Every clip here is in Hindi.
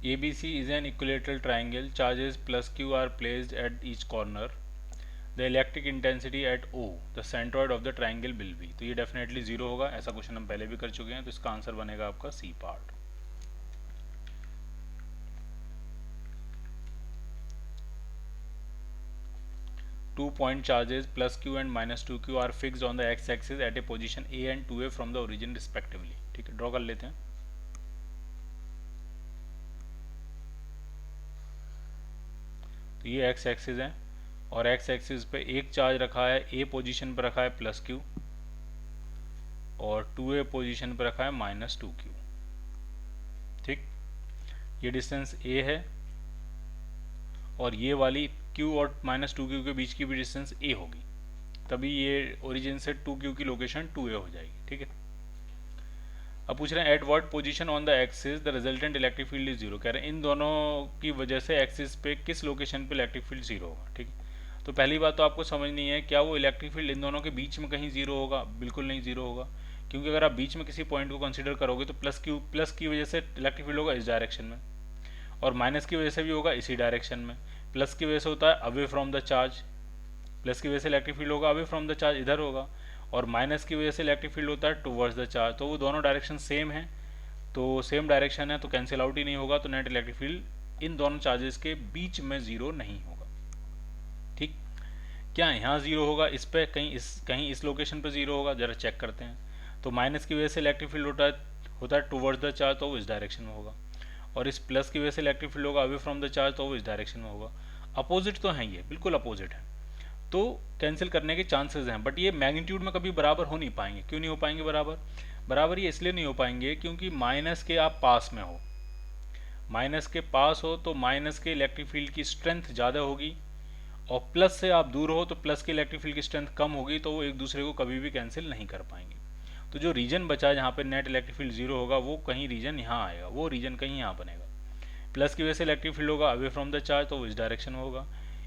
ABC is an equilateral triangle. Charges plus Q are placed at each corner. The electric intensity at O, the centroid of the triangle will be. तो ये डेफिनेटली जीरो होगा, ऐसा क्वेश्चन हम पहले भी कर चुके हैं, तो इसका आंसर बनेगा आपका C part. Two point charges plus Q and minus 2Q are fixed on the x axis at a position A and 2A from the origin respectively। ठीक है, ड्रॉ कर लेते हैं। तो ये x एक्सिस है और x एक्सिस पे एक चार्ज रखा है A पोजीशन पर रखा है प्लस Q और 2A पोजीशन पर रखा है माइनस 2Q। ठीक, ये डिस्टेंस A है और ये वाली Q और माइनस 2Q के बीच की भी डिस्टेंस A होगी, तभी ये ओरिजिन से 2Q की लोकेशन 2A हो जाएगी। ठीक है, अब पूछ रहे हैं at what position on the axis the resultant electric field is zero. कह रहे हैं इन दोनों की वजह से एक्सिस पे किस लोकेशन पे इलेक्ट्रिक फील्ड जीरो होगा। ठीक है, तो पहली बात तो आपको समझनी है, क्या वो इलेक्ट्रिक फील्ड इन दोनों के बीच में कहीं जीरो होगा? बिल्कुल नहीं जीरो होगा, क्योंकि अगर आप बीच में किसी पॉइंट को कंसिडर करोगे तो प्लस की वजह से इलेक्ट्रिक फील्ड होगा इस डायरेक्शन में और माइनस की वजह से भी होगा इसी डायरेक्शन में। प्लस की वजह से होता है away from the charge, plus की वजह से इलेक्ट्रिक फील्ड होगा अवे फ्रॉम द चार्ज, इधर होगा, और माइनस की वजह से इलेक्ट्रिक फील्ड होता है टुवर्ड्स द चार्ज। तो वो दोनों डायरेक्शन सेम है, तो सेम डायरेक्शन है तो कैंसिल आउट ही नहीं होगा, तो नेट इलेक्ट्रिक फील्ड इन दोनों चार्जेस के बीच में जीरो नहीं होगा। ठीक, क्या यहाँ जीरो होगा? इस पे कहीं इस लोकेशन पे जीरो होगा, जरा चेक करते हैं। तो माइनस की वजह से इलेक्ट्रिक फील्ड होता है टुवर्ड्स द चार्ज, तो वो इस डायरेक्शन में होगा, और इस प्लस की वजह से इलेक्ट्रिक फील्ड होगा अवे फ्रॉम द चार्ज, तो वो इस डायरेक्शन में होगा। अपोजिट तो है, ये बिल्कुल अपोजिट है, तो कैंसिल करने के चांसेस हैं, बट ये मैग्नीट्यूड में कभी बराबर हो नहीं पाएंगे। क्यों नहीं हो पाएंगे बराबर ये इसलिए नहीं हो पाएंगे क्योंकि माइनस के आप पास में हो, माइनस के पास हो तो माइनस के इलेक्ट्रिक फील्ड की स्ट्रेंथ ज़्यादा होगी, और प्लस से आप दूर हो तो प्लस के इलेक्ट्रिक फील्ड की स्ट्रेंथ कम होगी, तो वो एक दूसरे को कभी भी कैंसिल नहीं कर पाएंगे। तो जो रीजन बचा है जहाँ पे नेट इलेक्ट्रिक फील्ड जीरो होगा, वो कहीं रीजन यहाँ आएगा, वो रीजन कहीं यहाँ बनेगा। प्लस की वजह से इलेक्ट्रिक फील्ड होगा अवे फ्रॉम द चार्ज, तो वो इस डायरेक्शन में होगा,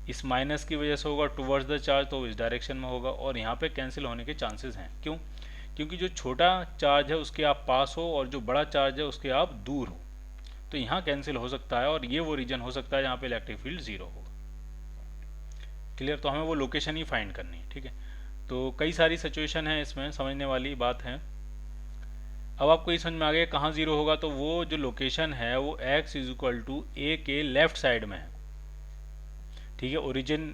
इस माइनस की वजह से होगा टुवर्ड्स द चार्ज, तो वो इस डायरेक्शन में होगा, और यहाँ पे कैंसिल होने के चांसेस हैं। क्यों? क्योंकि जो छोटा चार्ज है उसके आप पास हो और जो बड़ा चार्ज है उसके आप दूर हो, तो यहाँ कैंसिल हो सकता है, और ये वो रीजन हो सकता है जहाँ पे इलेक्ट्रिक फील्ड जीरो होगा। क्लियर? तो हमें वो लोकेशन ही फाइंड करनी है। ठीक है, तो कई सारी सिचुएशन है इसमें, समझने वाली बात है। अब आपको ये समझ में आ गया कहाँ जीरो होगा, तो वो जो लोकेशन है वो x इज इक्वल टू ए के लेफ्ट साइड में है। ठीक है, ओरिजिन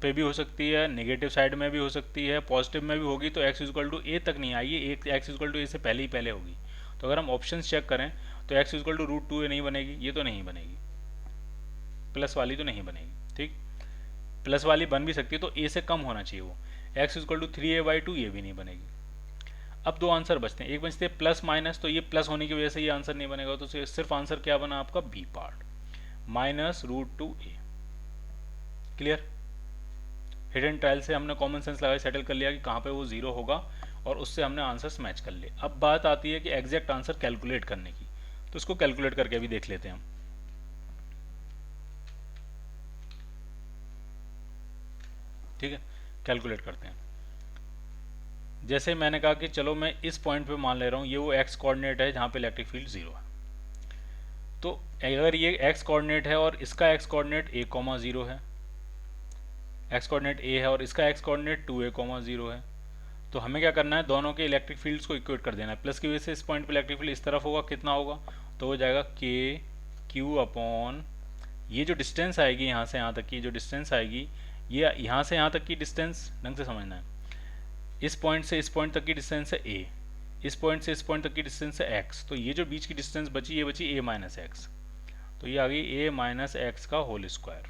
पे भी हो सकती है, नेगेटिव साइड में भी हो सकती है, पॉजिटिव में भी होगी, तो x इक्वल टू ए तक नहीं आई, ये x इक्वल टू ए से पहले ही पहले होगी। तो अगर हम ऑप्शन चेक करें तो x equal to root 2a नहीं बनेगी, ये तो नहीं बनेगी, प्लस वाली तो नहीं बनेगी। ठीक, प्लस वाली बन भी सकती है, तो a से कम होना चाहिए वो। x इक्वल टू 3a/2 ये भी नहीं बनेगी। अब दो आंसर बचते हैं, एक बचते हैं प्लस माइनस, तो ये प्लस होने की वजह से ये आंसर नहीं बनेगा, तो सिर्फ आंसर क्या बना आपका B part, -√2a। Clear? Hit and trial से हमने कॉमन सेंस लगा सेटल कर लिया कि कहाँ पे वो जीरो होगा, और उससे हमने आंसर्स मैच कर लिए। अब बात आती है कि एग्जैक्ट आंसर कैलकुलेट करने की, तो उसको कैलकुलेट करके भी देख लेते हैं हम। ठीक है, कैलकुलेट करते हैं। जैसे मैंने कहा कि चलो मैं इस पॉइंट पे मान ले रहा हूँ ये वो एक्स कोऑर्डिनेट है जहाँ पे इलेक्ट्रिक फील्ड जीरो है, तो अगर ये एक्स कोऑर्डिनेट है और इसका एक्स कोऑर्डिनेट a,0 है, एक्स कोऑर्डिनेट a है और इसका एक्स कोऑर्डिनेट 2a,0 है, तो हमें क्या करना है, दोनों के इलेक्ट्रिक फील्ड्स को इक्वेट कर देना है। प्लस की वजह से इस पॉइंट पे इलेक्ट्रिक फील्ड इस तरफ होगा, कितना होगा, तो हो जाएगा KQ अपॉन ये जो डिस्टेंस आएगी यहाँ से यहाँ तक की जो डिस्टेंस आएगी, ये यहाँ से यहाँ तक की डिस्टेंस ढंग से समझना है, इस पॉइंट से इस पॉइंट तक की डिस्टेंस है a, इस पॉइंट से इस पॉइंट तक की डिस्टेंस है x, तो ये जो बीच की डिस्टेंस बची ये बची a माइनस एक्स, तो ये आ गई a माइनस एक्स का whole square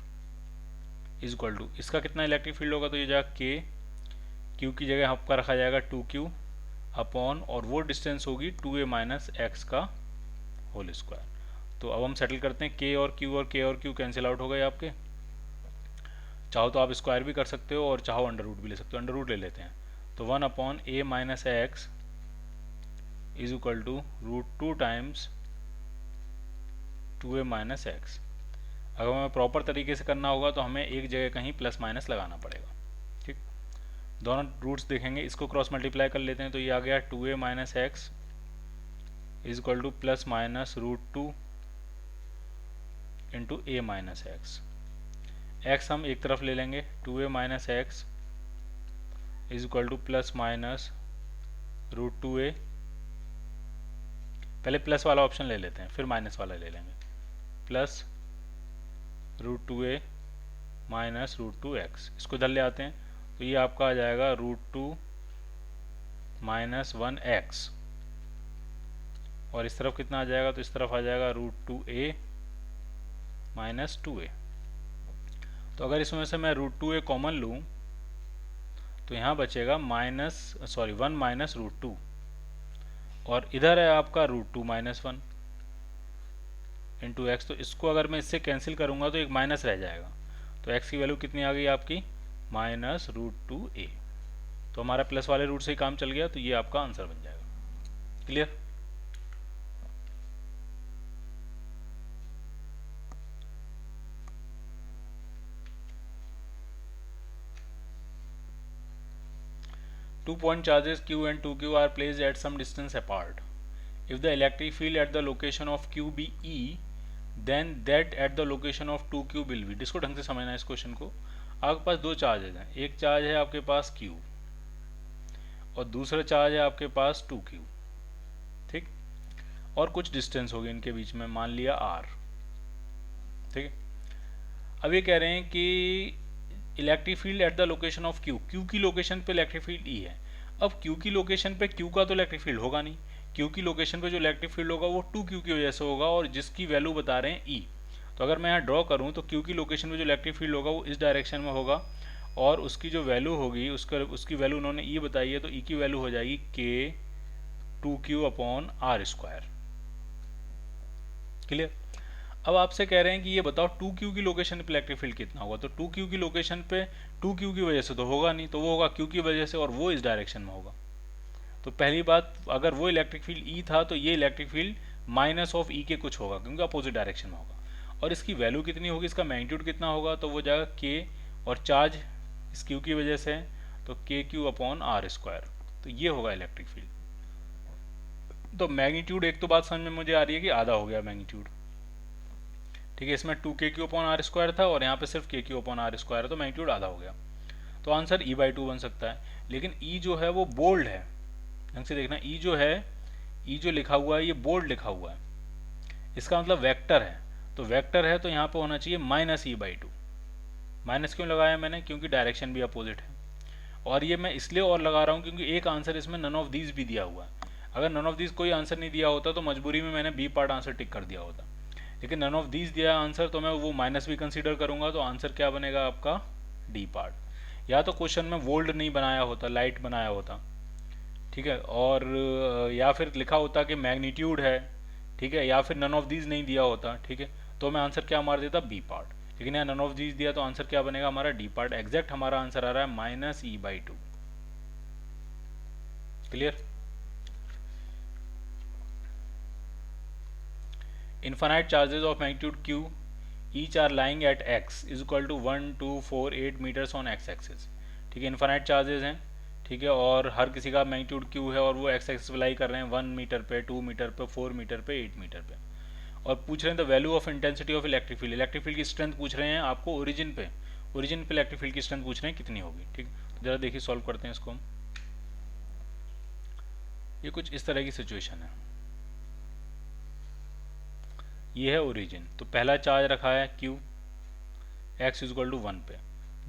is equal to इसका कितना इलेक्ट्रिक फील्ड होगा, तो ये जाएगा k, q की जगह आपका रखा जाएगा 2q अपॉन, और वो डिस्टेंस होगी 2a माइनस एक्स का होल स्क्वायर। तो अब हम सेटल करते हैं, k और q कैंसिल आउट हो गए आपके, चाहो तो आप स्क्वायर भी कर सकते हो और चाहो अंडर रूट भी ले सकते हो, अंडर रूट ले लेते हैं, तो 1 upon a minus x is equal to √2 times 2a minus x. अगर हमें प्रॉपर तरीके से करना होगा तो हमें एक जगह कहीं प्लस माइनस लगाना पड़ेगा। ठीक, दोनों रूट्स देखेंगे, इसको क्रॉस मल्टीप्लाई कर लेते हैं, तो ये आ गया 2a minus x is equal to plus minus √2 into A minus x. X हम एक तरफ ले लेंगे, 2a minus x is equal to plus minus root 2a। पहले प्लस वाला ऑप्शन ले लेते हैं, फिर माइनस वाला ले लेंगे। Plus root 2a minus root 2x, इसको इधर ले आते हैं तो ये आपका आ जाएगा रूट 2 माइनस 1x, और इस तरफ कितना आ जाएगा, तो इस तरफ आ जाएगा रूट 2a माइनस 2a। तो अगर इसमें से मैं रूट 2a कॉमन लूँ तो यहाँ बचेगा वन माइनस रूट 2, और इधर है आपका रूट 2 माइनस 1 इंटू एक्स। तो इसको अगर मैं इससे कैंसिल करूँगा तो एक माइनस रह जाएगा, तो x की वैल्यू कितनी आ गई आपकी, माइनस रूट 2a। तो हमारा प्लस वाले रूट से ही काम चल गया, तो ये आपका आंसर बन जाएगा। Clear? Two point charges q and 2q are placed at some distance apart. If the electric field at the location of q be E, then that at the location of 2q will be। इसको ढंग से समझना है इस क्वेश्चन को। आपके पास दो चार्जेज हैं, एक चार्ज है आपके पास q और दूसरा चार्ज है आपके पास 2q, ठीक, और कुछ डिस्टेंस होगी इनके बीच में, मान लिया r, ठीक है। अब ये कह रहे हैं कि electric field at the location of Q, Q की लोकेशन पे इलेक्ट्रिक फील्ड ई है। अब क्यू की लोकेशन पे क्यू का तो इलेक्ट्रिक फील्ड होगा नहीं, क्यू की लोकेशन पे जो इलेक्ट्रिक फील्ड होगा वो 2q की वजह से होगा, और जिसकी वैल्यू बता रहे हैं ई। तो अगर मैं यहाँ ड्रॉ करूँ तो क्यू की लोकेशन पे जो इलेक्ट्रिक फील्ड होगा वो इस डायरेक्शन में होगा, और उसकी जो वैल्यू होगी उसकी वैल्यू उन्होंने ई बताई है, तो ई की वैल्यू हो जाएगी k 2q upon R square. Clear? अब आपसे कह रहे हैं कि ये बताओ 2q की लोकेशन पे इलेक्ट्रिक फील्ड कितना होगा। तो 2q की लोकेशन पे 2q की वजह से तो होगा नहीं, तो वो होगा q की वजह से, और वो इस डायरेक्शन में होगा। तो पहली बात, अगर वो इलेक्ट्रिक फील्ड E था तो ये electric field minus of E के कुछ होगा, क्योंकि अपोजिट डायरेक्शन में होगा। और इसकी वैल्यू कितनी होगी, इसका मैग्नीट्यूड कितना होगा, तो वो जाएगा k, और चार्ज इस q की वजह से तो KQ अपॉन आर स्क्वायर। तो ये होगा इलेक्ट्रिक फील्ड। तो मैग्नीट्यूड, एक तो बात समझ में मुझे आ रही है कि आधा हो गया मैग्नीट्यूड, ठीक है। इसमें 2KQ अपॉन आर स्क्वायर था और यहाँ पे सिर्फ KQ अपॉन आर स्क्वायर है, तो मैग्नीट्यूड आधा हो गया। तो आंसर E/2 बन सकता है। लेकिन E जो है वो बोल्ड है, ढंग से देखना, E जो है, E जो लिखा हुआ है ये बोल्ड लिखा हुआ है, इसका मतलब वेक्टर है। तो वेक्टर है तो यहाँ पे होना चाहिए -E/2। माइनस क्यों लगाया मैंने, क्योंकि डायरेक्शन भी अपोजिट है। और ये मैं इसलिए और लगा रहा हूँ क्योंकि एक आंसर इसमें नन ऑफ दीज भी दिया हुआ है। अगर नन ऑफ दीज कोई आंसर नहीं दिया होता तो मजबूरी में मैंने बी पार्ट आंसर टिक कर दिया होता, लेकिन नन ऑफ दीज दिया आंसर तो मैं वो माइनस भी कंसीडर करूंगा, तो आंसर क्या बनेगा आपका, डी पार्ट। या तो क्वेश्चन में वोल्ड नहीं बनाया होता, लाइट बनाया होता, ठीक है, और या फिर लिखा होता कि मैग्नीट्यूड है, ठीक है, या फिर नन ऑफ दीज नहीं दिया होता, ठीक है, तो मैं आंसर क्या मार देता, बी पार्ट। लेकिन यहाँ नन ऑफ दीज दिया तो आंसर क्या बनेगा हमारा, डी पार्ट। एग्जैक्ट हमारा आंसर आ रहा है -E/2। Clear? Infinite charges of magnitude q each are lying at x is equal to 1, 2, 4, 8 meters on x axis। ठीक है, इन्फाइनाइट चार्जेस हैं, ठीक है, और हर किसी का मैग्नीट्यूड q है और वो x एक्सिस पे लाई कर रहे हैं 1 मीटर पे, 2 मीटर पे, 4 मीटर पे, 8 मीटर पे। और पूछ रहे हैं the value of intensity of electric field, electric field की स्ट्रेंथ पूछ रहे हैं आपको ओरिजिन पे इलेक्ट्रिक फील्ड की स्ट्रेंथ पूछ रहे हैं कितनी होगी। ठीक, तो जरा देखिए सॉल्व करते हैं इसको हम। ये कुछ इस तरह की सिचुएशन है, ये है ओरिजिन। तो पहला चार्ज रखा है q x is equal to 1 पे,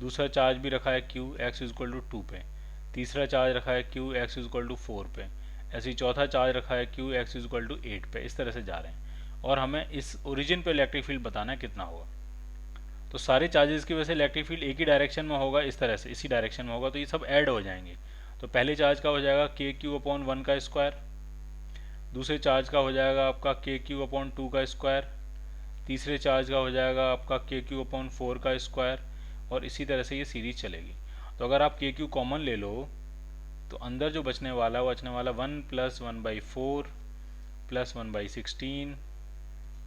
दूसरा चार्ज भी रखा है q x is equal to 2 पे, तीसरा चार्ज रखा है q x is equal to 4 पे, ऐसे ही चौथा चार्ज रखा है q x is equal to 8 पे। इस तरह से जा रहे हैं और हमें इस ओरिजिन पे इलेक्ट्रिक फील्ड बताना है कितना होगा। तो सारे चार्जेस की वजह से इलेक्ट्रिक फील्ड एक ही डायरेक्शन में होगा, इस तरह से इसी डायरेक्शन में होगा, तो ये सब ऐड हो जाएंगे। तो पहले चार्ज का हो जाएगा KQ/1 का स्क्वायर, दूसरे चार्ज का हो जाएगा आपका KQ/2 का स्क्वायर, तीसरे चार्ज का हो जाएगा आपका KQ/4 का स्क्वायर, और इसी तरह से ये सीरीज चलेगी। तो अगर आप KQ कॉमन ले लो तो अंदर जो बचने वाला है वो बचने वाला 1 + 1/4 + 1/16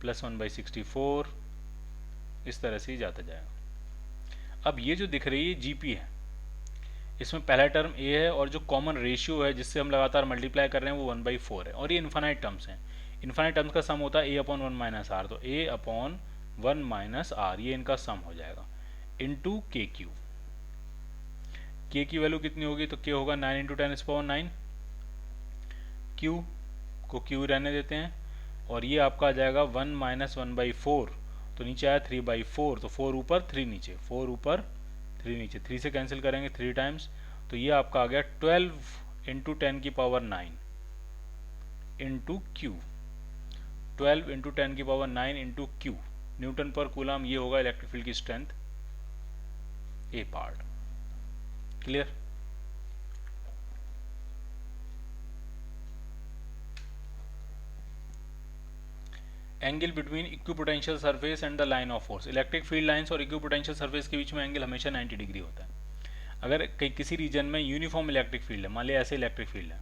+ 1/64, इस तरह से ही जाता जाएगा। अब ये जो दिख रही है GP है, इसमें पहला टर्म A है और जो कॉमन रेशियो है जिससे हम लगातार मल्टीप्लाई कर रहे हैं वो 1/4 है, और ये इन्फाइनाइट टर्म्स हैं। इन्फाइनाइट टर्म्स का सम होता है A/1 - R, तो A/2 1 माइनस आर, ये इनका सम हो जाएगा, इंटू के क्यू। के की वैल्यू कितनी होगी, तो के होगा 9 इंटू 10⁹9, क्यू को क्यू रहने देते हैं, और ये आपका आ जाएगा 1 माइनस 1/4, तो नीचे आया 3/4, तो 4 ऊपर 3 नीचे, 4 ऊपर 3 नीचे, 3 से कैंसिल करेंगे 3 टाइम्स, तो ये आपका आ गया 12 into 10⁹9 into Q, 12 into 10⁹9 into Q, Newton पर कूलम, ये होगा इलेक्ट्रिक फील्ड की strength, A part. Clear? Angle between equipotential surface and the line of force, electric field lines और इक्विपोटेंशियल सरफेस के बीच में एंगल हमेशा 90 डिग्री होता है। अगर किसी रीजन में यूनिफॉर्म इलेक्ट्रिक फील्ड है, मान लिया ऐसे इलेक्ट्रिक फील्ड है,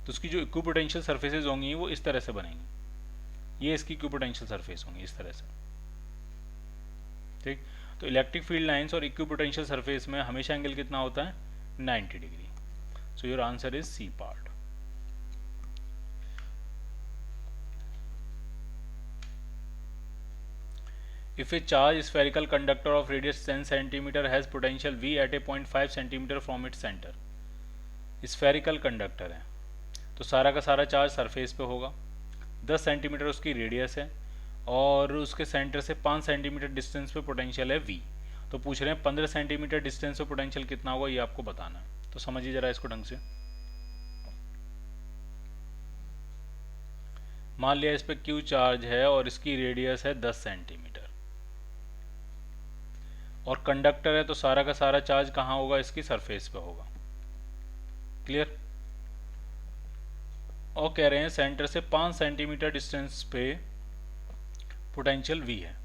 तो उसकी जो इक्विपोटेंशियल सरफेसेज होंगी वो इस तरह से बनेंगी, ये इसकी इक्विपोटेंशियल सरफेस होंगी इस तरह से, ठीक। तो इलेक्ट्रिक फील्ड लाइंस और इक्विपोटेंशियल सरफेस में हमेशा एंगल कितना होता है, 90 degree. So your answer is C part. If a charged spherical conductor of radius 10 cm has potential V at a point 5 cm from its center, spherical conductor है तो सारा का सारा चार्ज सरफेस पे होगा, 10 सेंटीमीटर उसकी रेडियस है और उसके सेंटर से 5 सेंटीमीटर डिस्टेंस पे पोटेंशियल है V। तो पूछ रहे हैं 15 सेंटीमीटर डिस्टेंस पे पोटेंशियल कितना होगा, ये आपको बताना है। तो समझिए जरा इसको ढंग से। मान लिया इस पे Q चार्ज है और इसकी रेडियस है 10 सेंटीमीटर और कंडक्टर है, तो सारा का सारा चार्ज कहाँ होगा, इसकी सरफेस पे होगा। क्लियर? और कह रहे हैं सेंटर से 5 सेंटीमीटर डिस्टेंस पे पोटेंशियल V है।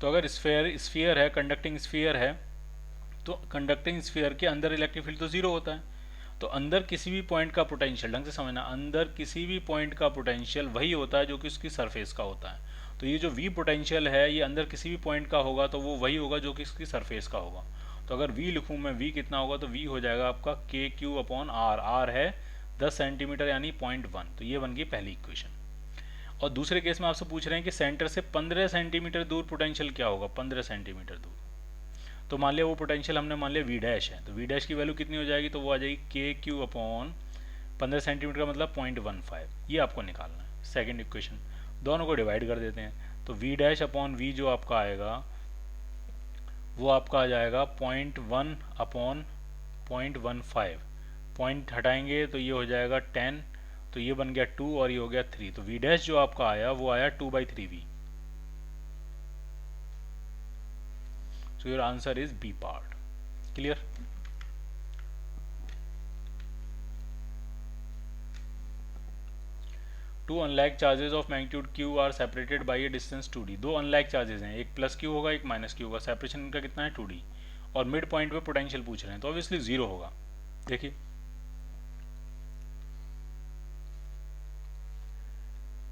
तो अगर स्फीयर है, कंडक्टिंग स्फीयर है, तो कंडक्टिंग स्फीयर के अंदर इलेक्ट्रिक फील्ड तो जीरो होता है, तो अंदर किसी भी पॉइंट का पोटेंशियल, ढंग से समझना, अंदर किसी भी पॉइंट का पोटेंशियल वही होता है जो कि उसकी सरफेस का होता है। तो ये जो V पोटेंशियल है ये अंदर किसी भी पॉइंट का होगा तो वो वही होगा जो कि इसकी सरफेस का होगा। तो अगर V लिखूँ मैं, V कितना होगा, तो V हो जाएगा आपका KQ/R, R है 10 सेंटीमीटर यानी 0.1, तो ये बन गई पहली इक्वेशन। और दूसरे केस में आपसे पूछ रहे हैं कि सेंटर से 15 सेंटीमीटर दूर पोटेंशियल क्या होगा, 15 सेंटीमीटर दूर। तो मान लिया वो पोटेंशियल हमने मान लिया V डैश है, तो V डैश की वैल्यू कितनी हो जाएगी, तो वो आ जाएगी KQ/15 सेंटीमीटर का मतलब 0.15, ये आपको निकालना है। सेकेंड इक्वेशन, दोनों को डिवाइड कर देते हैं, तो V डैश/V जो आपका आएगा वो आपका आ जाएगा 0.1/0.15, पॉइंट हटाएंगे तो ये हो जाएगा 10, तो ये बन गया 2 और ये हो गया 3, तो V डैश जो आपका आया वो आया 2/3V। So your answer is B part. Clear? Two unlike charges of magnitude Q are separated by a distance 2D। दो अनलाइक चार्जेस हैं, एक प्लस Q होगा एक माइनस Q होगा, सेपरेशन इनका कितना है 2D, और मिड पॉइंट पे पोटेंशियल पूछ रहे हैं तो ऑब्वियसली 0 होगा। देखिए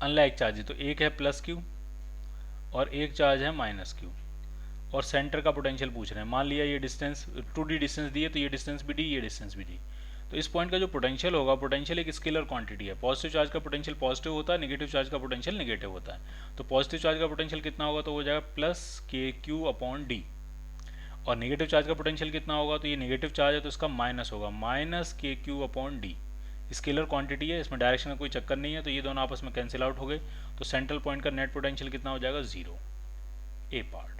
अनलाइक चार्जेस, तो एक है प्लस Q और एक चार्ज है माइनस Q, और सेंटर का पोटेंशियल पूछ रहे हैं। मान लिया ये डिस्टेंस 2D डिस्टेंस दी है, तो ये डिस्टेंस भी डी, ये डिस्टेंस भी डी। तो इस पॉइंट का जो पोटेंशियल होगा, पोटेंशियल एक स्केलर क्वांटिटी है, पॉजिटिव चार्ज का पोटेंशियल पॉजिटिव होता है, नेगेटिव चार्ज का पोटेंशियल नेगेटिव होता है। तो पॉजिटिव चार्ज का पोटेंशियल कितना होगा, तो हो जाएगा प्लस KQ/D, और नेगेटिव चार्ज का पोटेंशियल कितना होगा, तो ये नेगेटिव चार्ज है तो इसका माइनस होगा, माइनस KQ/D। स्केलर क्वांटिटी है, इसमें डायरेक्शन का कोई चक्कर नहीं है, तो ये दोनों आपस में कैंसिल आउट हो गए, तो सेंट्रल पॉइंट का नेट पोटेंशियल कितना हो जाएगा, 0। ए part.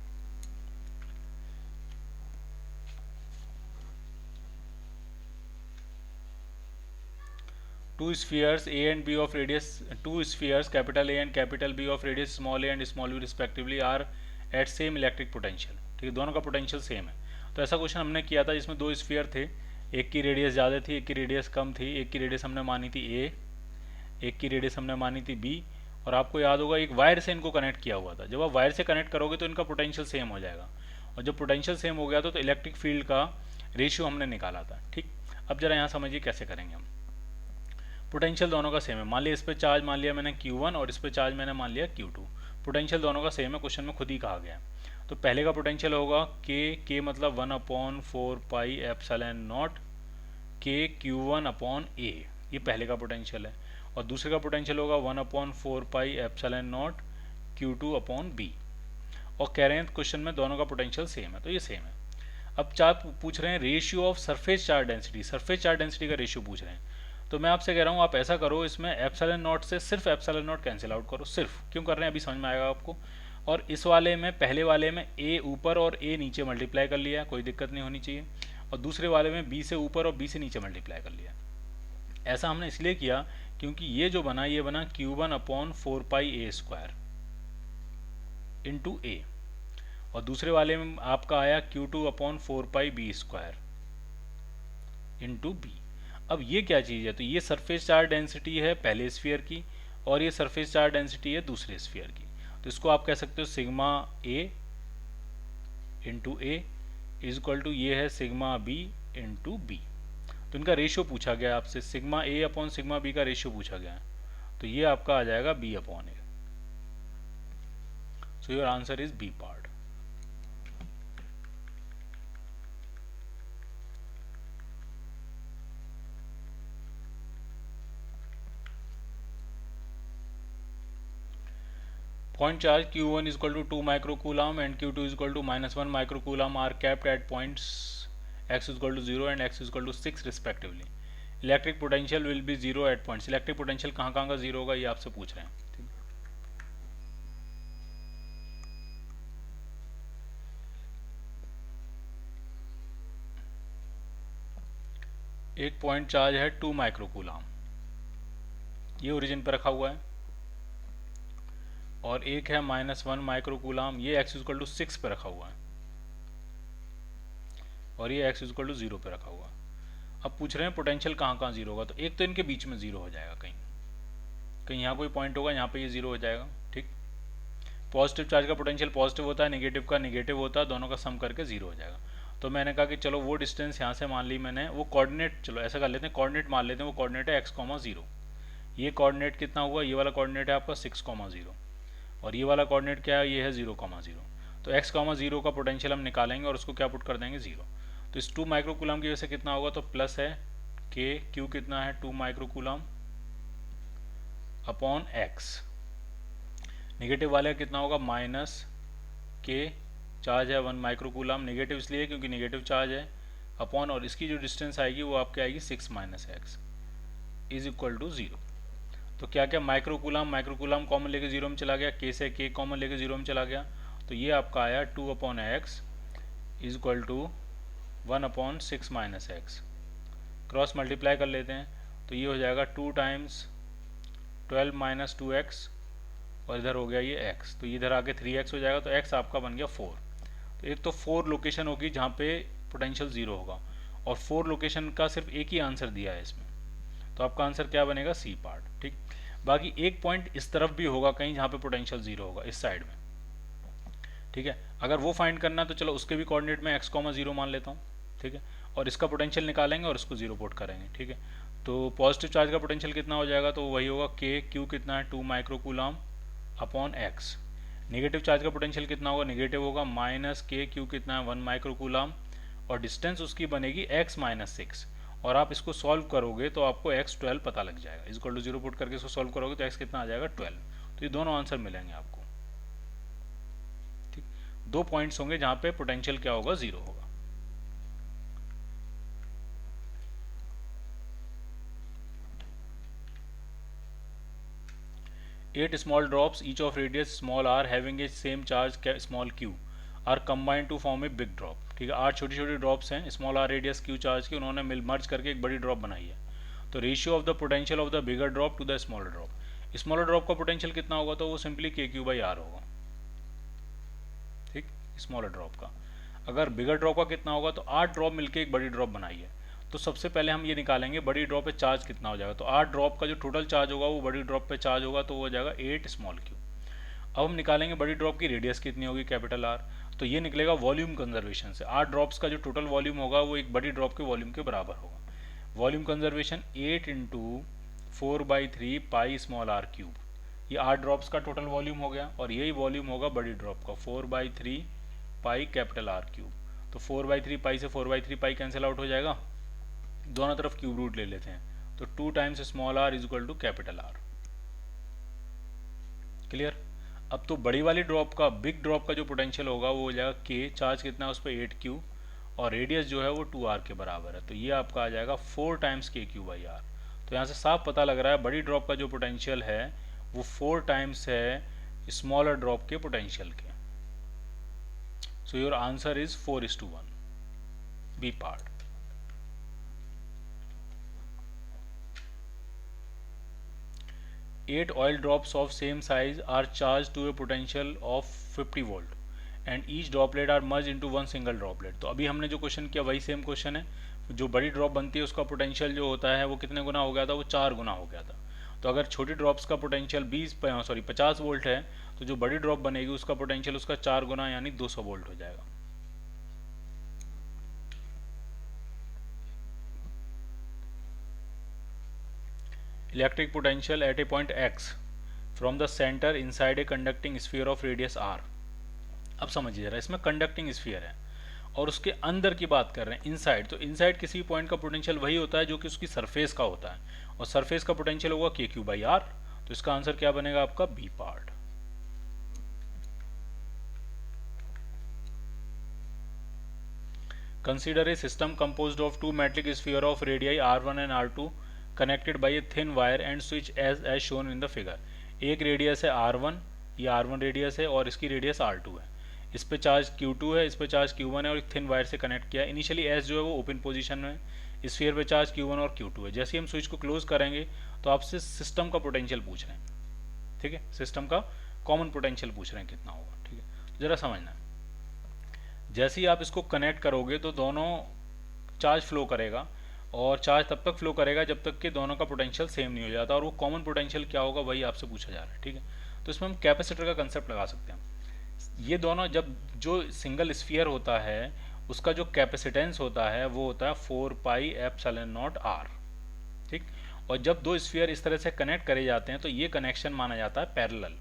Two spheres A and B of radius, two spheres capital A and capital B of radius small a and small b respectively are at same electric potential। ठीक है, दोनों का पोटेंशियल सेम है। तो ऐसा क्वेश्चन हमने किया था जिसमें दो स्फीयर थे, एक की रेडियस ज़्यादा थी, एक की रेडियस कम थी, एक की रेडियस हमने मानी थी A, एक की रेडियस हमने मानी थी B, और आपको याद होगा एक वायर से इनको कनेक्ट किया हुआ था। जब आप वायर से कनेक्ट करोगे तो इनका पोटेंशियल सेम हो जाएगा, और जब पोटेंशियल सेम हो गया तो इलेक्ट्रिक फील्ड का रेशियो हमने निकाला था। ठीक, अब जरा यहाँ समझिए कैसे करेंगे हम। पोटेंशियल दोनों का सेम है, मान लिया इस पे चार्ज मान लिया मैंने Q1 और इस पे चार्ज मैंने मान लिया Q2, पोटेंशियल दोनों का सेम है, क्वेश्चन में खुद ही कहा गया है। तो पहले का पोटेंशियल होगा K मतलब 1/4πε0 KQ1/A, ये पहले का पोटेंशियल है, और दूसरे का पोटेंशियल होगा 1/4πε0 Q2/B। और कह रहे हैं क्वेश्चन में दोनों का पोटेंशियल सेम है, तो ये सेम है। अब पूछ रहे हैं ratio of surface charge density, surface charge density का रेशियो पूछ रहे हैं। तो मैं आपसे कह रहा हूँ आप ऐसा करो, इसमें ε0 से सिर्फ ε0 कैंसिल आउट करो। सिर्फ क्यों कर रहे हैं अभी समझ में आएगा आपको। और इस वाले में, पहले वाले में a ऊपर और a नीचे मल्टीप्लाई कर लिया, कोई दिक्कत नहीं होनी चाहिए। और दूसरे वाले में b से ऊपर और b से नीचे मल्टीप्लाई कर लिया। ऐसा हमने इसलिए किया क्योंकि ये जो बना, ये बना Q1/4πa² इंटू a, और दूसरे वाले में आपका आया Q2/4πb² इंटू b। अब ये क्या चीज़ है, तो ये सरफेस चार्ज डेंसिटी है पहले स्फीयर की, और ये सरफेस चार्ज डेंसिटी है दूसरे स्फीयर की। तो इसको आप कह सकते हो sigma a into a is equal to ये है सिग्मा b इंटू b। तो इनका रेशियो पूछा गया आपसे, सिग्मा a/सिग्मा b का रेशियो पूछा गया है, तो ये आपका आ जाएगा b/a। So your answer is b part. Point charge Q1 is equal to 2 microcoulomb and Q2 is equal to -1 microcoulomb are kept at points x is equal to 0 and x is equal to 6 respectively. Electric potential will be 0 at points. Electric potential कहाँ कहाँ का 0 होगा ये आपसे पूछ रहे हैं। एक पॉइंट चार्ज है 2 माइक्रोकूलम, ये ओरिजिन पर रखा हुआ है, और एक है -1 माइक्रोकूलम, ये x इक्वल टू 6 पे रखा हुआ है, और ये x इक्वल टू 0 पे रखा हुआ है। अब पूछ रहे हैं पोटेंशियल कहाँ कहाँ 0 होगा, तो एक तो इनके बीच में 0 हो जाएगा, कहीं कहीं यहाँ कोई पॉइंट होगा, यहाँ पे ये 0 हो जाएगा। ठीक, पॉजिटिव चार्ज का पोटेंशियल पॉजिटिव होता है, नेगेटिव का नेगेटिव होता है, दोनों का सम करके 0 हो जाएगा। तो मैंने कहा कि चलो वो डिस्टेंस यहाँ से मान ली मैंने, वो कोऑर्डिनेट, चलो ऐसा कर लेते हैं, कोऑर्डिनेट मान लेते हैं, वो कोऑर्डिनेट है x,0। ये कोऑर्डिनेट कितना हुआ, ये वाला कोऑर्डिनेट है आपका 6,0, और ये वाला कोऑर्डिनेट क्या है, ये है 0,0। तो x,0 का पोटेंशियल हम निकालेंगे और उसको क्या पुट कर देंगे 0। तो इस 2 माइक्रोकूलम की वजह से कितना होगा, तो प्लस है k, q कितना है 2 माइक्रोकूलम अपॉन x। नेगेटिव वाले का कितना होगा, माइनस k, चार्ज है 1 माइक्रोकूलम, नेगेटिव इसलिए क्योंकि नेगेटिव चार्ज है, अपॉन, और इसकी जो डिस्टेंस आएगी वो आपके आएगी 6 - x इज इक्वल टू 0। तो क्या क्या माइक्रोकूलम कॉमन लेके 0 में चला गया, k से k कॉमन लेके 0 में चला गया, तो ये आपका आया 2/x is equal to 1/6 - x। Cross multiply कर लेते हैं, तो ये हो जाएगा 2 टाइम्स 12 - 2x, और इधर हो गया ये x, तो इधर आके 3x हो जाएगा, तो x आपका बन गया 4। तो एक तो 4 लोकेशन होगी जहाँ पे पोटेंशियल 0 होगा, और 4 लोकेशन का सिर्फ एक ही आंसर दिया है इसमें, तो आपका आंसर क्या बनेगा, सी पार्ट। ठीक, बाकी एक पॉइंट इस तरफ भी होगा कहीं जहाँ पे पोटेंशियल 0 होगा, इस साइड में। ठीक है, अगर वो फाइंड करना है तो चलो उसके भी कोऑर्डिनेट में x,0 मान लेता हूँ। ठीक है, और इसका पोटेंशियल निकालेंगे और इसको 0 पुट करेंगे। ठीक है, तो पॉजिटिव चार्ज का पोटेंशियल कितना हो जाएगा, तो वही होगा k, q कितना है 2 microcoulomb upon x। Negative charge का पोटेंशियल कितना होगा, नेगेटिव होगा -k, q कितना है 1 माइक्रोकूलम, और डिस्टेंस उसकी बनेगी x - 6, और आप इसको सॉल्व करोगे तो आपको x 12 पता लग जाएगा। इज इक्वल टू 0 पुट करके इसको सॉल्व करोगे तो x कितना आ जाएगा 12। तो ये दोनों आंसर मिलेंगे आपको। ठीक, 2 पॉइंट्स होंगे जहाँ पे पोटेंशियल क्या होगा, 0 होगा। Eight small drops, each of radius small r having a same charge small q, are combined to form a big drop। ठीक है, 8 छोटी छोटी ड्रॉप्स हैं small are radius Q charge की, उन्होंने मर्ज करके एक बड़ी ड्रॉप बनाई है। तो ratio of the potential of the bigger drop to the smaller drop, smaller drop का पोटेंशियल कितना होगा, तो वो सिंपली KQ/R होगा। ठीक, स्मॉलर ड्रॉप का। अगर बिगर ड्रॉप का कितना होगा, तो 8 ड्रॉप मिलकर एक बड़ी ड्रॉप बनाई है, तो सबसे पहले हम ये निकालेंगे बड़ी ड्रॉप पे चार्ज कितना हो जाएगा। तो 8 ड्रॉप का जो टोटल चार्ज होगा वो बड़ी ड्रॉप पे चार्ज होगा, तो वो हो जाएगा 8 स्मॉल q। अब हम निकालेंगे बड़ी ड्रॉप की रेडियस कितनी होगी, कैपिटल R, तो ये निकलेगा वॉल्यूम कंजर्वेशन से। 8 ड्रॉप्स का जो टोटल वॉल्यूम होगा वो एक बड़ी ड्रॉप के वॉल्यूम के बराबर होगा। Volume conservation 8 × 4/3 pi small r cube, ये 8 ड्रॉप्स का टोटल वॉल्यूम हो गया, और यही वॉल्यूम होगा बड़ी ड्रॉप का 4/3 पाई कैपिटल R क्यूब। तो 4/3 पाई से 4/3 पाई कैंसिल आउट हो जाएगा, दोनों तरफ क्यूब रूट ले लेते हैं, तो 2 times small R is equal to capital R. Clear. अब तो बड़ी वाली ड्रॉप का, बिग ड्रॉप का जो पोटेंशियल होगा वो हो जाएगा के, चार्ज कितना है उस पर 8Q, और रेडियस जो है वो 2R के बराबर है, तो ये आपका आ जाएगा 4 टाइम्स KQ/R। तो यहाँ से साफ पता लग रहा है बड़ी ड्रॉप का जो पोटेंशियल है वो 4 टाइम्स है स्मॉलर ड्रॉप के पोटेंशियल के। So your answer is 4:1, B part. Eight oil drops of same size are charged to a potential of 50 volt and each droplet are merged into one single droplet। तो अभी हमने जो क्वेश्चन किया वही सेम क्वेश्चन है। जो बड़ी ड्रॉप बनती है उसका पोटेंशियल जो होता है वो कितने गुना हो गया था, वो 4 गुना हो गया था। तो अगर छोटी ड्रॉप्स का पोटेंशियल 50 वोल्ट है तो जो बड़ी ड्रॉप बनेगी उसका पोटेंशियल उसका 4 गुना यानी 200 वोल्ट हो जाएगा। Electric potential at A point x from the centre inside a conducting sphere of radius r। अब समझिए जरा, इसमें कंडक्टिंग स्फीयर है और उसके अंदर की बात कर रहे हैं, इनसाइड। तो इनसाइड किसी पॉइंट का पोटेंशियल वही होता है जो कि उसकी सरफेस का होता है, और सरफेस का पोटेंशियल होगा KQ/R। तो इसका आंसर क्या बनेगा आपका, B part. Consider a system composed of 2 metallic sphere of radii R1 and R2 connected by a thin wire and switch as shown in the figure. एक रेडियस है R1, ये R1 रेडियस है और इसकी रेडियस R2 है। इस पे चार्ज Q2 है, इस पे चार्ज Q1 है और एक थिन वायर से कनेक्ट किया है। इनिशियली S जो है वो ओपन पोजीशन में, स्फीयर पे चार्ज Q1 और Q2 है। जैसे ही हम स्विच को क्लोज करेंगे तो आपसे सिस्टम का पोटेंशियल पूछ रहे हैं, ठीक है, सिस्टम का कॉमन पोटेंशियल पूछ रहे हैं कितना होगा, ठीक है। तो जरा समझना है, जैसे ही आप इसको कनेक्ट करोगे तो दोनों चार्ज फ्लो करेगा, और चार्ज तब तक फ्लो करेगा जब तक कि दोनों का पोटेंशियल सेम नहीं हो जाता, और वो कॉमन पोटेंशियल क्या होगा वही आपसे पूछा जा रहा है, ठीक है। तो इसमें हम कैपेसिटर का कंसेप्ट लगा सकते हैं। ये दोनों, जब जो सिंगल स्फीयर होता है उसका जो कैपेसिटेंस होता है वो होता है 4πε0r, ठीक। और जब दो स्फीयर इस तरह से कनेक्ट करे जाते हैं तो ये कनेक्शन माना जाता है पैरेलल।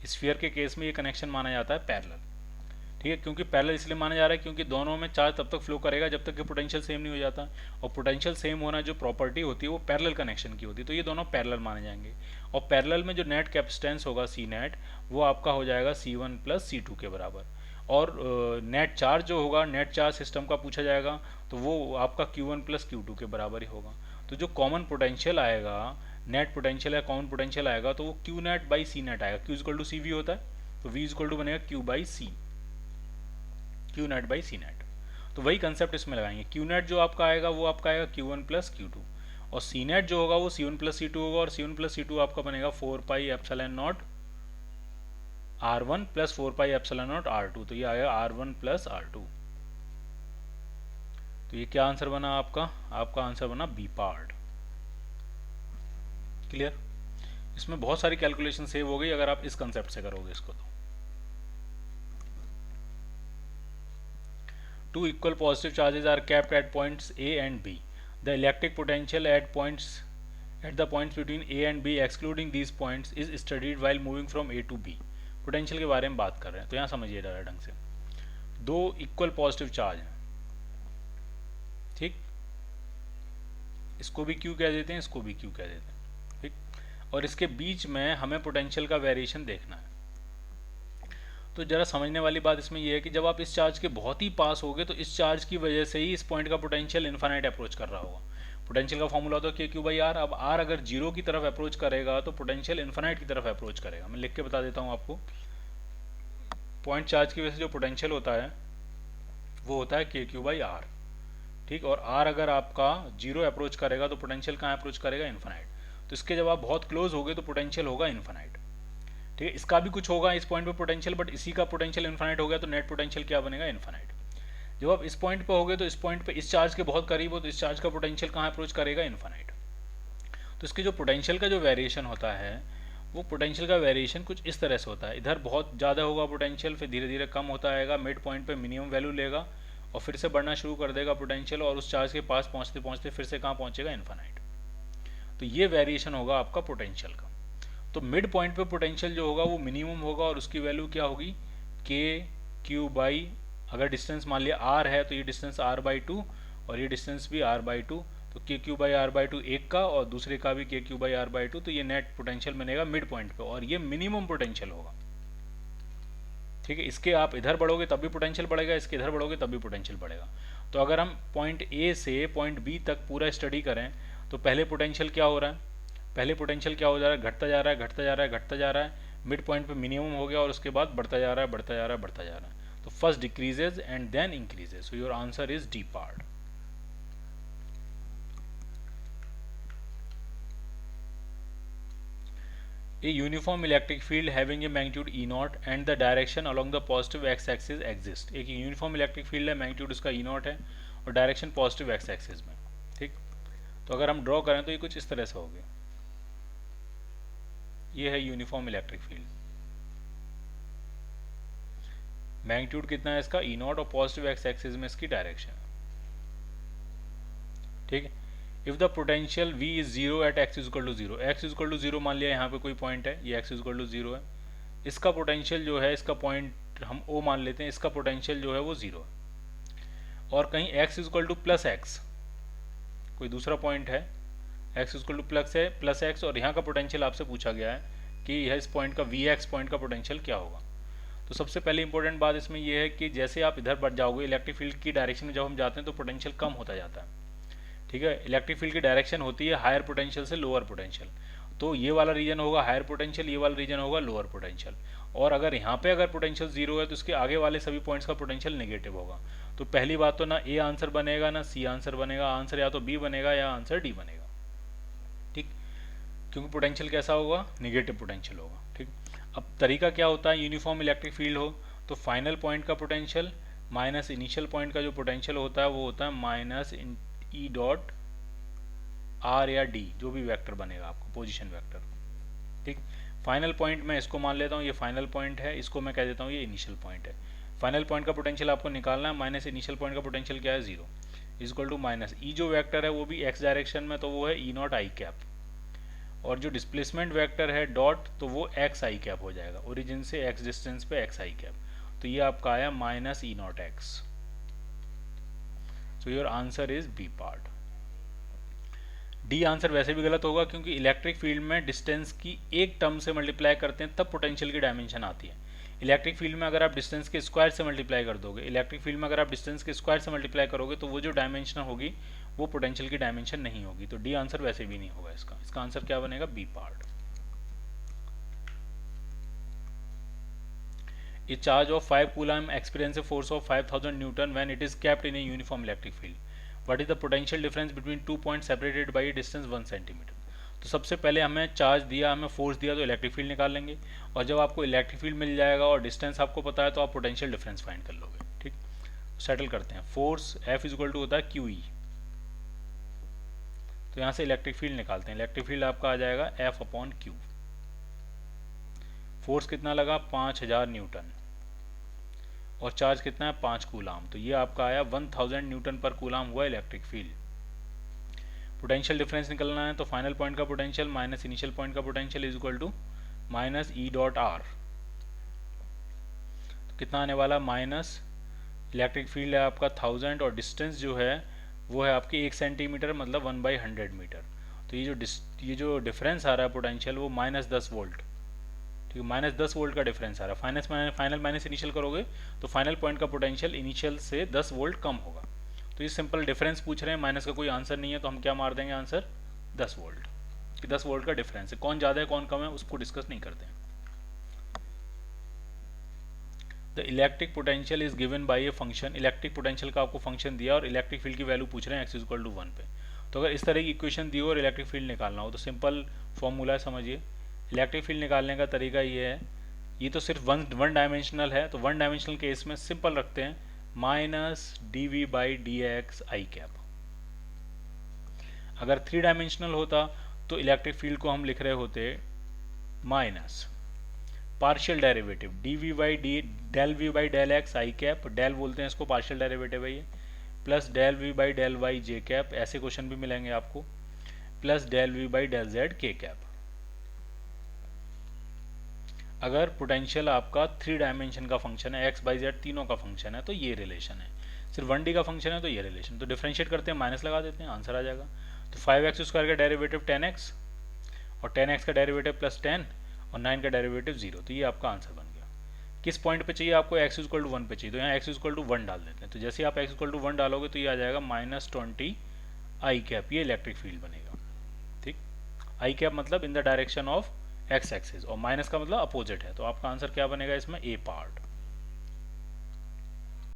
स्फीयर के केस में ये कनेक्शन माना जाता है पैरेलल, ठीक है। क्योंकि पैरेलल इसलिए माना जा रहा है क्योंकि दोनों में चार्ज तब तक फ्लो करेगा जब तक कि पोटेंशियल सेम नहीं हो जाता, और पोटेंशियल सेम होना जो प्रॉपर्टी होती है वो पैरेलल कनेक्शन की होती है, तो ये दोनों पैरेलल माने जाएंगे। और पैरेलल में जो नेट कैपेसिटेंस होगा सी नेट, वो आपका हो जाएगा C1 + C2 के बराबर। और नेट चार्ज जो होगा, नेट चार्ज सिस्टम का पूछा जाएगा तो वो आपका Q1 + Q2 के बराबर ही होगा। तो जो कॉमन पोटेंशियल आएगा, नेट पोटेंशियल या कॉमन पोटेंशियल आएगा तो वो Q net by C net आएगा। Q = CV होता है, तो V = बनेगा Q/C, Q net by C net. तो वही कंसेप्ट इसमें लगाएंगे। Q नेट जो आपका आएगा वो आपका आएगा Q1 + Q2, और सी नेट जो होगा वो C1 + C2 होगा, और C1 + C2 आपका बनेगा 4πε0 R1 + 4πε0 R2। तो ये आएगा R1 + R2। तो ये क्या आंसर बना आपका आंसर बना बी पार्ट। क्लियर। इसमें बहुत सारी कैलकुलेशन सेव हो गई अगर आप इस कंसेप्ट से करोगे इसको। तो two equal positive charges are kept at points A and B. The electric potential at the points between A and B excluding these points is studied while moving from A to B. Potential के बारे में बात कर रहे हैं, तो यहाँ समझिए जरा ढंग से। दो इक्वल पॉजिटिव चार्ज हैं, ठीक, इसको भी Q कह देते हैं, इसको भी Q कह देते हैं, ठीक। और इसके बीच में हमें पोटेंशियल का वेरिएशन देखना है। तो जरा समझने वाली बात इसमें यह है कि जब आप इस चार्ज के बहुत ही पास होगे तो इस चार्ज की वजह से ही इस पॉइंट का पोटेंशियल इन्फाइनाइट अप्रोच कर रहा होगा। पोटेंशियल का फॉर्मूला होता है KQ/R। अब R अगर 0 की तरफ अप्रोच करेगा तो पोटेंशियल इन्फाइनाइट की तरफ अप्रोच करेगा। मैं लिख के बता देता हूँ आपको। पॉइंट चार्ज की वजह से जो पोटेंशियल होता है वो होता है KQ/R, ठीक। और R अगर आपका 0 अप्रोच करेगा तो पोटेंशियल कहाँ अप्रोच करेगा, इन्फाइनाइट। तो इसके जब आप बहुत क्लोज होगे तो पोटेंशियल होगा इन्फाइनाइट, ठीक है। इसका भी कुछ होगा इस पॉइंट पे पोटेंशियल, बट इसी का पोटेंशियल इन्फाइनाइट हो गया तो नेट पोटेंशियल क्या बनेगा, इन्फाइनाइट। जब आप इस पॉइंट पे होगे तो इस पॉइंट पे इस चार्ज के बहुत करीब हो तो इस चार्ज का पोटेंशियल कहाँ अप्रोच करेगा, इन्फाइनाइट। तो इसके जो पोटेंशियल का जो वेरिएशन होता है वो पोटेंशियल का वेरिएशन कुछ इस तरह से होता है। इधर बहुत ज़्यादा होगा पोटेंशियल, फिर धीरे धीरे कम होता आएगा, मिड पॉइंट पे मिनिमम वैल्यू लेगा और फिर से बढ़ना शुरू कर देगा पोटेंशियल, और उस चार्ज के पास पहुँचते पहुँचते फिर से कहाँ पहुँचेगा, इन्फाइनाइट। तो ये वेरिएशन होगा आपका पोटेंशियल का। तो मिड पॉइंट पे पोटेंशियल जो होगा वो मिनिमम होगा और उसकी वैल्यू क्या होगी, KQ/, अगर डिस्टेंस मान लिया R है तो ये डिस्टेंस R/2 और ये डिस्टेंस भी R/2, तो K Q by R by two एक का और दूसरे का भी K Q by R by two, तो ये नेट पोटेंशियल बनेगा मिड पॉइंट पे और ये मिनिमम पोटेंशियल होगा। ठीक है, इसके आप इधर बढ़ोगे तब भी पोटेंशियल बढ़ेगा, इसके इधर बढ़ोगे तब भी पोटेंशियल बढ़ेगा। तो अगर हम पॉइंट ए से पॉइंट बी तक पूरा स्टडी करें तो पहले पोटेंशियल क्या हो रहा है, पहले पोटेंशियल क्या हो जा रहा है, घटता जा रहा है, घटता जा रहा है, घटता जा रहा है, मिड पॉइंट पे मिनिमम हो गया और उसके बाद बढ़ता जा रहा है, बढ़ता जा रहा है, बढ़ता जा रहा है। तो first decreases and then increases, so your answer is D part. A uniform electric field having a magnitude E naught and the direction along the positive x axis exists। एक यूनिफॉर्म इलेक्ट्रिक फील्ड है, मैग्नीट्यूड उसका E naught है और डायरेक्शन पॉजिटिव x एक्सिस में। ठीक, तो अगर हम ड्रॉ करें तो ये कुछ इस तरह से होगी। ये है यूनिफॉर्म इलेक्ट्रिक फील्ड, मैग्नीट्यूड कितना है इसका E naught और पॉजिटिव x एक्सिस में इसकी डायरेक्शन। ठीक है, if the potential V is zero at x equal to zero, x equal to zero मान लिया यहाँ पे कोई पॉइंट है, ये x इक्वल टू जीरो है, इसका पोटेंशियल जो है, इसका पॉइंट हम O मान लेते हैं, इसका पोटेंशियल जो है वो जीरो है। और कहीं x equal to plus x, कोई दूसरा पॉइंट है, x equal to plus x और यहाँ का पोटेंशियल आपसे पूछा गया है कि यह इस पॉइंट का Vx पॉइंट का पोटेंशियल क्या होगा। तो सबसे पहले इंपॉर्टेंट बात इसमें यह है कि जैसे आप इधर बढ़ जाओगे इलेक्ट्रिक फील्ड की डायरेक्शन में जब हम जाते हैं तो पोटेंशियल कम होता जाता है। ठीक है, इलेक्ट्रिक फील्ड की डायरेक्शन होती है हायर पोटेंशियल से लोअर पोटेंशियल, तो ये वाला रीजन होगा हायर पोटेंशियल, ये वाला रीजन होगा लोअर पोटेंशियल। और अगर यहाँ पे अगर पोटेंशियल जीरो है तो इसके आगे वाले सभी पॉइंट्स का पोटेंशियल नेगेटिव होगा। तो पहली बात तो ना ए आंसर बनेगा ना सी आंसर बनेगा, आंसर या तो बी बनेगा या आंसर डी बनेगा। ठीक, क्योंकि पोटेंशियल कैसा होगा, नेगेटिव पोटेंशियल होगा। ठीक, अब तरीका क्या होता है, यूनिफॉर्म इलेक्ट्रिक फील्ड हो तो फाइनल पॉइंट का पोटेंशियल माइनस इनिशियल पॉइंट का जो पोटेंशियल होता है वो होता है माइनस ई डॉट आर या डी, जो भी वेक्टर बनेगा आपको, पोजीशन वेक्टर। ठीक, फाइनल पॉइंट मैं इसको मान लेता हूँ, ये फाइनल पॉइंट है, इसको मैं कह देता हूँ ये इनिशियल पॉइंट है। फाइनल पॉइंट का पोटेंशियल आपको निकालना है, माइनस इनिशियल पॉइंट का पोटेंशियल क्या है, जीरो, इक्वल टू माइनस ई जो वेक्टर है वो भी एक्स डायरेक्शन में, तो वो है ई नॉट आई कैप, और जो डिस्प्लेसमेंट वेक्टर है डॉट, तो वो एक्स आई कैप हो जाएगा, ओरिजिन से एक्स डिस्टेंस पे एक्स आई कैप, तो ये आपका आया minus E naught X. So your answer is B part. D answer वैसे भी गलत होगा क्योंकि इलेक्ट्रिक फील्ड में डिस्टेंस की एक टर्म से मल्टीप्लाई करते हैं तब पोटेंशियल की डायमेंशन आती है। इलेक्ट्रिक फील्ड में अगर आप डिस्टेंस के स्क्वायर से मल्टीप्लाई कर दोगे, इलेक्ट्रिक फील्ड में अगर आप डिस्टेंस के स्क्वायर से मल्टीप्लाई करोगे तो वो जो डायमेंशन होगी वो पोटेंशियल की डायमेंशन नहीं होगी। तो डी आंसर वैसे भी नहीं होगा इसका आंसर क्या बनेगा, B part. A charge of 5 coulomb experience a force of 5000 Newton when it is kept in a uniform electric field. What is the potential difference between 2 points separated by a distance 1 centimetre. तो सबसे पहले हमें चार्ज दिया, हमें फोर्स दिया, तो इलेक्ट्रिक फील्ड निकाल लेंगे, और जब आपको इलेक्ट्रिक फील्ड मिल जाएगा और डिस्टेंस आपको पता है तो आप पोटेंशियल डिफरेंस फाइंड कर लोगे। ठीक, सेटल करते हैं। Force F is equal to होता है क्यू ई, तो यहाँ से इलेक्ट्रिक फील्ड निकालते हैं। इलेक्ट्रिक फील्ड आपका आ जाएगा F अपॉन क्यू। फोर्स कितना लगा, 5000 न्यूटन, और चार्ज कितना है, 5 कूलाम, तो ये आपका आया 1000 न्यूटन पर कूलाम हुआ इलेक्ट्रिक फील्ड। पोटेंशियल डिफरेंस निकलना है तो फाइनल पॉइंट का पोटेंशियल माइनस इनिशियल पॉइंट का potential is equal to minus E dot R, तो कितना आने वाला, माइनस इलेक्ट्रिक फील्ड है आपका 1000 और डिस्टेंस जो है वो है आपकी 1 सेंटीमीटर, मतलब 1/100 मीटर। तो ये जो डिफरेंस आ रहा है पोटेंशियल वो माइनस 10 वोल्ट, ठीक है, माइनस 10 वोल्ट का डिफरेंस आ रहा है। फाइनल माइनस इनिशियल करोगे तो फाइनल पॉइंट का पोटेंशियल इनिशियल से 10 वोल्ट कम होगा। तो ये सिंपल डिफरेंस पूछ रहे हैं, माइनस का कोई आंसर नहीं है, तो हम क्या मार देंगे आंसर, 10 वोल्ट, कि 10 वोल्ट का डिफरेंस है, कौन ज़्यादा है कौन कम है उसको डिस्कस नहीं करते हैं। The electric potential is given by a function, electric potential का आपको फंक्शन दिया और इलेक्ट्रिक फील्ड की वैल्यू पूछ रहे हैं x इक्वल टू 1 पे। तो अगर इस तरह की इक्वेशन दी हो और इलेक्ट्रिक फील्ड निकालना हो तो सिंपल फॉर्मूला है, समझिए। इलेक्ट्रिक फील्ड निकालने का तरीका ये है, ये तो सिर्फ वन डायमेंशनल है, तो वन डायमेंशनल केस में सिंपल रखते हैं minus D V by D X I cap. अगर 3 डायमेंशनल होता तो इलेक्ट्रिक फील्ड को हम लिख रहे होते minus partial derivative D V by D del V by del X I cap, del बोलते हैं इसको, पार्शियल डेरिवेटिव है ये, plus del V by del Y J cap, ऐसे क्वेश्चन भी मिलेंगे आपको, plus del V by del Z K cap. अगर पोटेंशियल आपका 3 डायमेंशन का फंक्शन है, एक्स बाई जेड तीनों का फंक्शन है, तो ये रिलेशन है। सिर्फ 1D का फंक्शन है तो ये रिलेशन, तो डिफ्रेंशिएट करते हैं, माइनस लगा देते हैं, आंसर आ जाएगा। तो 5x² का डेरिवेटिव 10x और 10x का डेरिवेटिव प्लस 10 और 9 का डेरिवेटिव 0, तो ये आपका आंसर बन गया। किस पॉइंट पे चाहिए आपको, x=1 पे चाहिए, तो यहाँ x=1 डाल देते हैं। तो जैसे आप x=1 डालोगे तो ये आ जाएगा -20 i कैप, ये इलेक्ट्रिक फील्ड बनेगा। ठीक, आई कैप मतलब in the direction of x axis और माइनस का मतलब अपोजिट है, तो आपका आंसर क्या बनेगा इसमें, ए पार्ट।